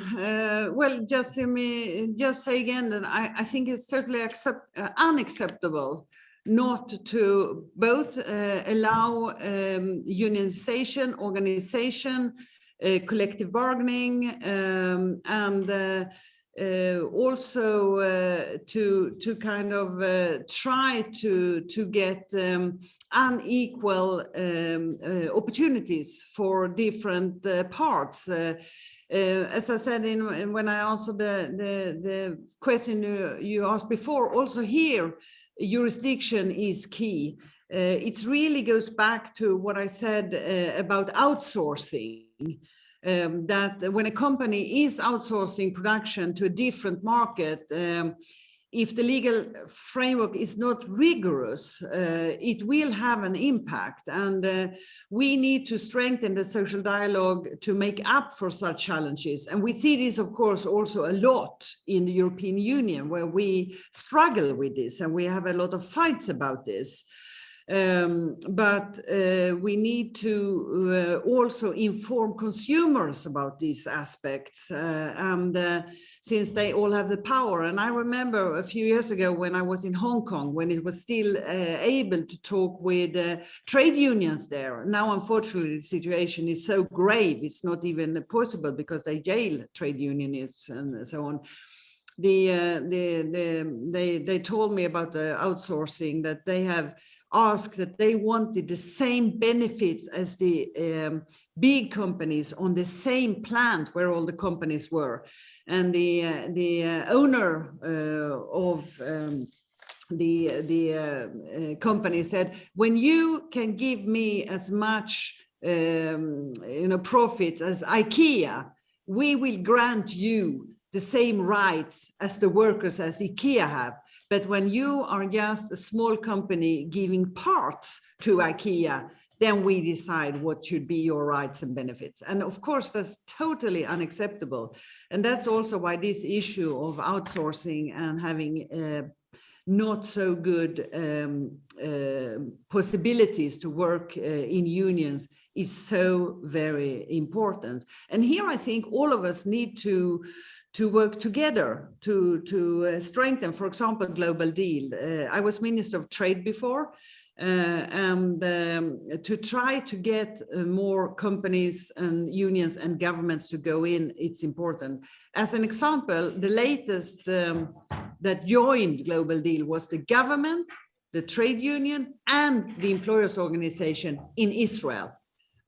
S4: Well, just let me just say again that I think it's totally unacceptable not to both allow unionization, organization, collective bargaining, and also to kind of try to get unequal opportunities for different parts. As I said when I answered the question you asked before, also here, jurisdiction is key. It really goes back to what I said about outsourcing, that when a company is outsourcing production to a different market, if the legal framework is not rigorous, it will have an impact. And we need to strengthen the social dialogue to make up for such challenges. And we see this, of course, also a lot in the European Union, where we struggle with this and we have a lot of fights about this. But we need to also inform consumers about these aspects, and since they all have the power. And I remember a few years ago when I was in Hong Kong, when it was still able to talk with trade unions there. Now, unfortunately, the situation is so grave, it's not even possible because they jail trade unionists and so on. They told me about the outsourcing, that they have asked that they wanted the same benefits as the big companies on the same plant where all the companies were. And the owner of the company said, when you can give me as much profit as IKEA, we will grant you the same rights as the workers as IKEA have. But when you are just a small company giving parts to IKEA, then we decide what should be your rights and benefits. And of course, that's totally unacceptable. And that's also why this issue of outsourcing and having not so good possibilities to work in unions is so very important. And here I think all of us need to work together to strengthen, for example, global deal. I was Minister of Trade before, and to try to get more companies and unions and governments to go in, it's important. As an example, the latest that joined global deal was the government, the trade union, and the employers organization in Israel.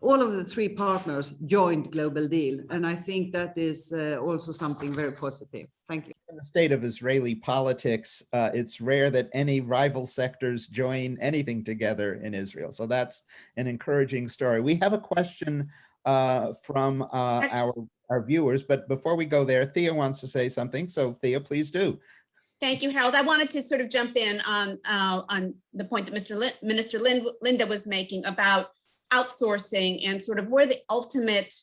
S4: All of the three partners joined global deal. And I think that is also something very positive. Thank you.
S2: In the state of Israeli politics, it's rare that any rival sectors join anything together in Israel. So that's an encouraging story. We have a question from our viewers, but before we go there, Thia wants to say something. So Thia, please do.
S5: Thank you, Harold. I wanted to sort of jump in on the point that Minister Linda was making about outsourcing and sort of where the ultimate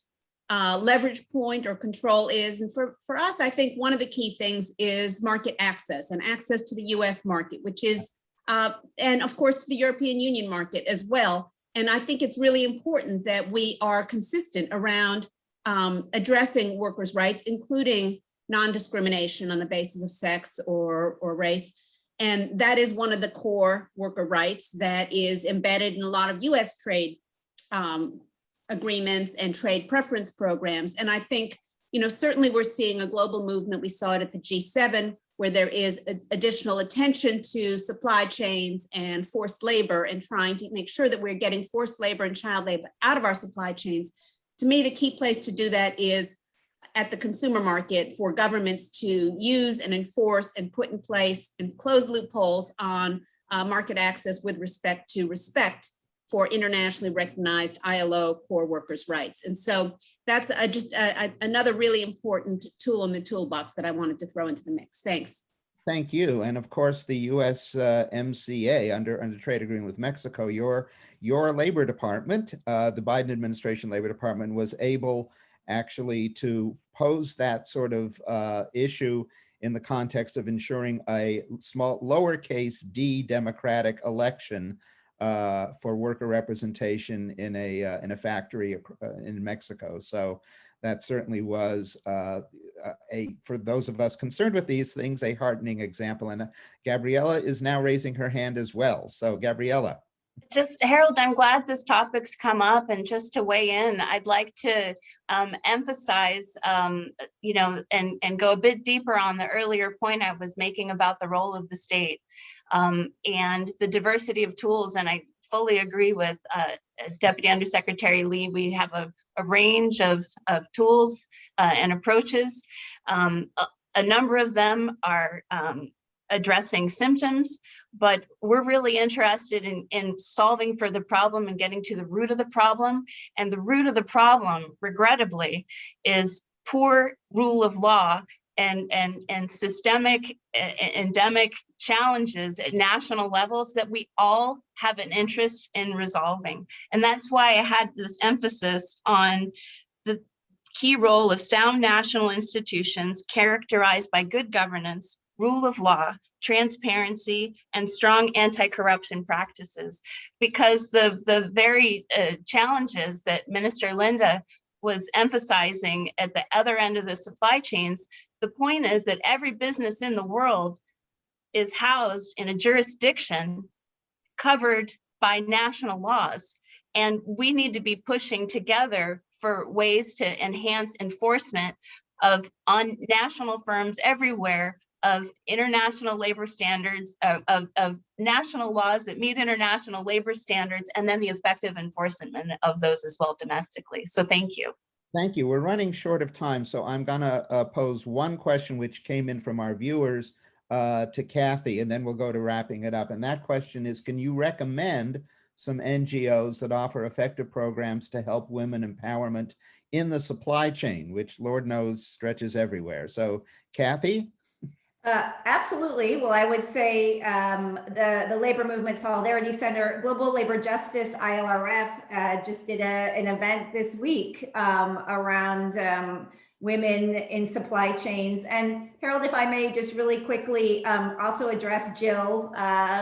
S5: leverage point or control is. And for us, I think one of the key things is market access and access to the US market, which is, and of course to the European Union market as well. And I think it's really important that we are consistent around addressing workers' rights, including non-discrimination on the basis of sex or race. And that is one of the core worker rights that is embedded in a lot of US trade agreements and trade preference programs. And I think, certainly we're seeing a global movement. We saw it at the G7, where there is additional attention to supply chains and forced labor and trying to make sure that we're getting forced labor and child labor out of our supply chains. To me, the key place to do that is at the consumer market for governments to use and enforce and put in place and close loopholes on market access with respect for internationally recognized ILO core workers' rights. And so that's just another really important tool in the toolbox that I wanted to throw into the mix. Thanks.
S2: Thank you. And of course, the USMCA under trade agreement with Mexico, your Labor Department, the Biden administration Labor Department, was able actually to pose that sort of issue in the context of ensuring a small lowercase d democratic election for worker representation in a factory in Mexico. So that certainly was for those of us concerned with these things, a heartening example. And Gabriella is now raising her hand as well. So Gabriella.
S7: Just Harold, I'm glad this topic's come up, and just to weigh in, I'd like to emphasize, and go a bit deeper on the earlier point I was making about the role of the state and the diversity of tools. And I fully agree with Deputy Undersecretary Lee. We have a range of tools and approaches. A number of them are addressing symptoms, but we're really interested in solving for the problem and getting to the root of the problem. And the root of the problem, regrettably, is poor rule of law and systemic endemic challenges at national levels that we all have an interest in resolving. And that's why I had this emphasis on the key role of sound national institutions characterized by good governance, rule of law, transparency, and strong anti-corruption practices. Because the very challenges that Minister Linda was emphasizing at the other end of the supply chains, the point is that every business in the world is housed in a jurisdiction covered by national laws. And we need to be pushing together for ways to enhance enforcement on national firms everywhere of international labor standards, of national laws that meet international labor standards, and then the effective enforcement of those as well domestically. So thank you.
S2: Thank you. We're running short of time, so I'm gonna pose one question which came in from our viewers to Kathy, and then we'll go to wrapping it up. And that question is, can you recommend some NGOs that offer effective programs to help women empowerment in the supply chain, which Lord knows stretches everywhere? So Kathy?
S6: Absolutely. Well, I would say the Labor Movement Solidarity Center, Global Labor Justice, ILRF, just did an event this week around women in supply chains. And Harold, if I may just really quickly also address Jill,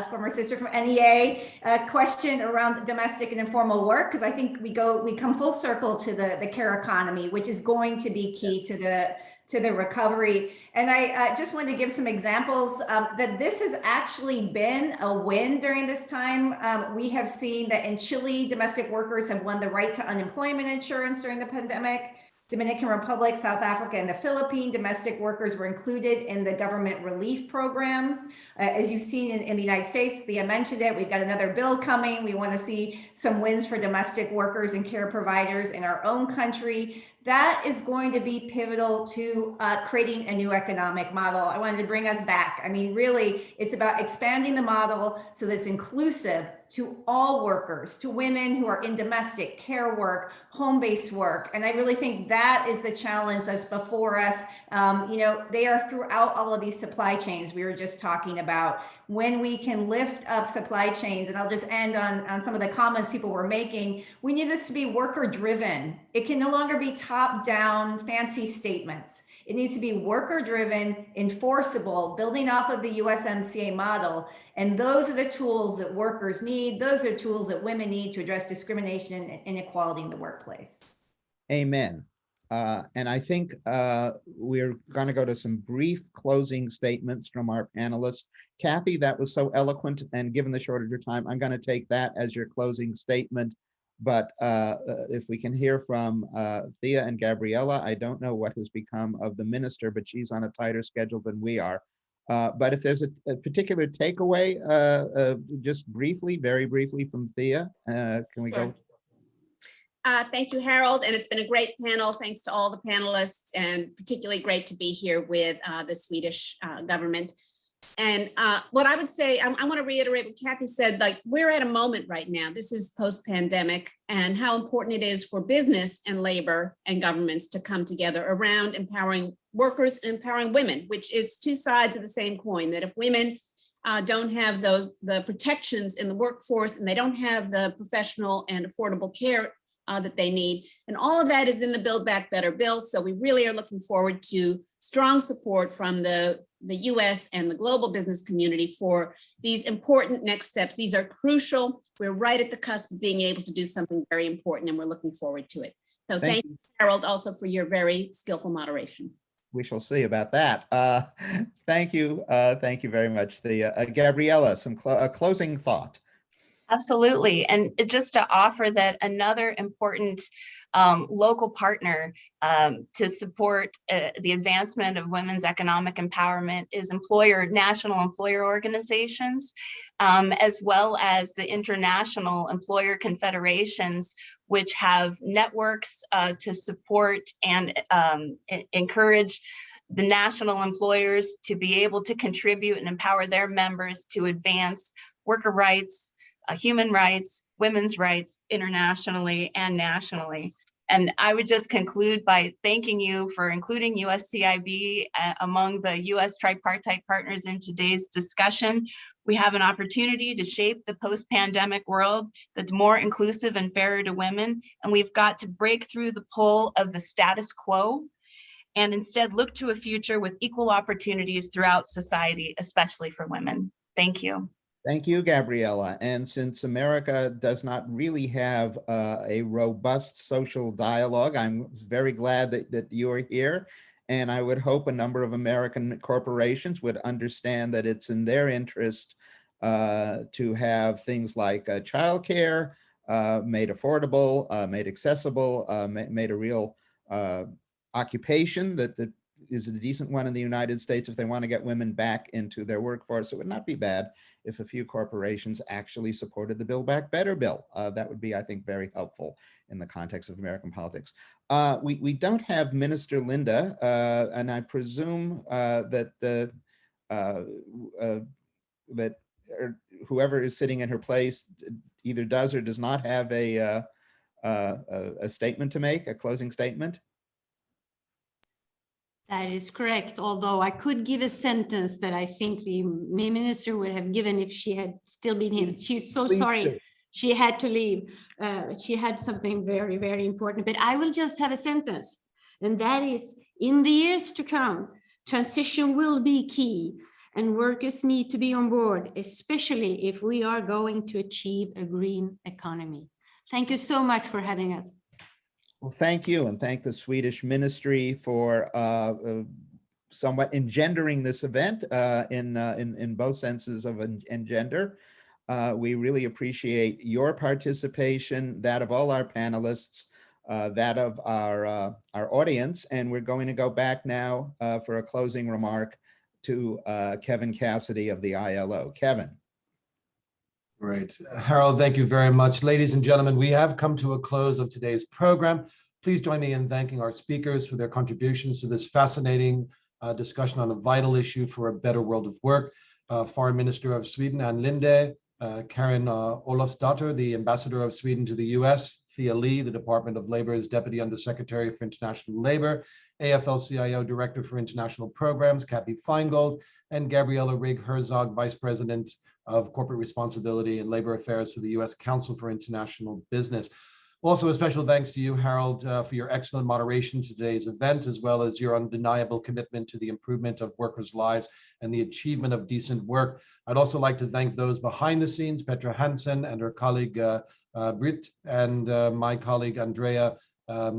S6: former sister from NEA, a question around domestic and informal work, because I think we come full circle to the care economy, which is going to be key to the recovery. And I just wanted to give some examples that this has actually been a win during this time. We have seen that in Chile, domestic workers have won the right to unemployment insurance during the pandemic. Dominican Republic, South Africa, and the Philippines, domestic workers were included in the government relief programs. As you've seen in the United States, Thia mentioned it, we've got another bill coming. We want to see some wins for domestic workers and care providers in our own country. That is going to be pivotal to creating a new economic model. I wanted to bring us back. I mean, really, it's about expanding the model so that it's inclusive to all workers, to women who are in domestic care work, home-based work. And I really think that is the challenge that's before us. They are throughout all of these supply chains we were just talking about. When we can lift up supply chains, and I'll just end on some of the comments people were making, we need this to be worker-driven. It can no longer be top-down fancy statements. It needs to be worker-driven, enforceable, building off of the USMCA model. And those are the tools that workers need. Those are tools that women need to address discrimination and inequality in the workplace.
S2: Amen. And I think we're going to go to some brief closing statements from our panelists. Kathy, that was so eloquent, and given the shortage of time, I'm going to take that as your closing statement. But if we can hear from Thia and Gabriella, I don't know what has become of the minister, but she's on a tighter schedule than we are. But if there's a particular takeaway, just briefly, very briefly from Thia, can we go?
S5: Thank you, Harold, and it's been a great panel. Thanks to all the panelists, and particularly great to be here with the Swedish government. And what I would say, I want to reiterate what Kathy said, like we're at a moment right now, this is post-pandemic, and how important it is for business and labor and governments to come together around empowering workers and empowering women, which is two sides of the same coin, that if women don't have the protections in the workforce, and they don't have the professional and affordable care that they need. And all of that is in the Build Back Better bill. So we really are looking forward to strong support from the US and the global business community for these important next steps. These are crucial. We're right at the cusp of being able to do something very important, and we're looking forward to it. So thank you, Harold, also for your very skillful moderation.
S2: We shall see about that. Thank you. Thank you very much. Gabriella, a closing thought.
S7: Absolutely. And just to offer that another important local partner to support the advancement of women's economic empowerment is national employer organizations, as well as the international employer confederations, which have networks to support and encourage the national employers to be able to contribute and empower their members to advance worker rights, human rights, women's rights internationally and nationally. And I would just conclude by thanking you for including USCIB among the US tripartite partners in today's discussion. We have an opportunity to shape the post-pandemic world that's more inclusive and fairer to women. And we've got to break through the pull of the status quo and instead look to a future with equal opportunities throughout society, especially for women. Thank you.
S2: Thank you, Gabriella. And since America does not really have a robust social dialogue, I'm very glad that you're here. And I would hope a number of American corporations would understand that it's in their interest to have things like childcare made affordable, made accessible, made a real occupation that is a decent one in the United States if they want to get women back into their workforce. It would not be bad if a few corporations actually supported the Build Back Better bill. That would be, I think, very helpful in the context of American politics. We don't have Minister Linda, and I presume that whoever is sitting in her place either does or does not have a statement to make, a closing statement.
S8: That is correct, although I could give a sentence that I think the minister would have given if she had still been here. She's so sorry she had to leave. She had something very, very important, but I will just have a sentence. And that is, in the years to come, transition will be key and workers need to be on board, especially if we are going to achieve a green economy. Thank you so much for having us.
S2: Well, thank you, and thank the Swedish Ministry for somewhat engendering this event in both senses of engender. We really appreciate your participation, that of all our panelists, that of our audience, and we're going to go back now for a closing remark to Kevin Cassidy of the ILO. Kevin.
S1: Great. Harold, thank you very much. Ladies and gentlemen, we have come to a close of today's program. Please join me in thanking our speakers for their contributions to this fascinating discussion on a vital issue for a better world of work. Foreign Minister of Sweden, Ann Linde, Karin Olofsdotter, the Ambassador of Sweden to the US, Thia Lee, the Department of Labor's Deputy Undersecretary for International Labor, AFL-CIO Director for International Programs, Kathy Feingold, and Gabriella Rigg-Herzog, Vice President of Corporate Responsibility and Labor Affairs for the U.S. Council for International Business. Also, a special thanks to you, Harold, for your excellent moderation to today's event, as well as your undeniable commitment to the improvement of workers' lives and the achievement of decent work. I'd also like to thank those behind the scenes, Petra Hansen and her colleague Britt, and my colleague Andrea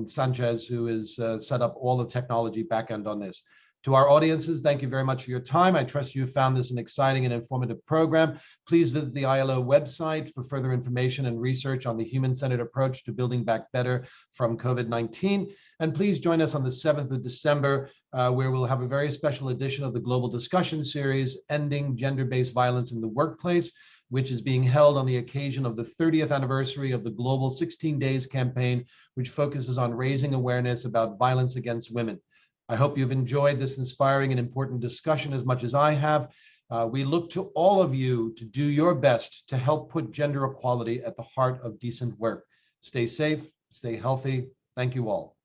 S1: Sanchez, who has set up all the technology backend on this. To our audiences, thank you very much for your time. I trust you found this an exciting and informative program. Please visit the ILO website for further information and research on the human-centered approach to building back better from COVID-19. And please join us on the 7th of December, where we'll have a very special edition of the Global Discussion Series, Ending Gender-Based Violence in the Workplace, which is being held on the occasion of the 30th anniversary of the Global 16 Days campaign, which focuses on raising awareness about violence against women. I hope you've enjoyed this inspiring and important discussion as much as I have. We look to all of you to do your best to help put gender equality at the heart of decent work. Stay safe, stay healthy. Thank you all.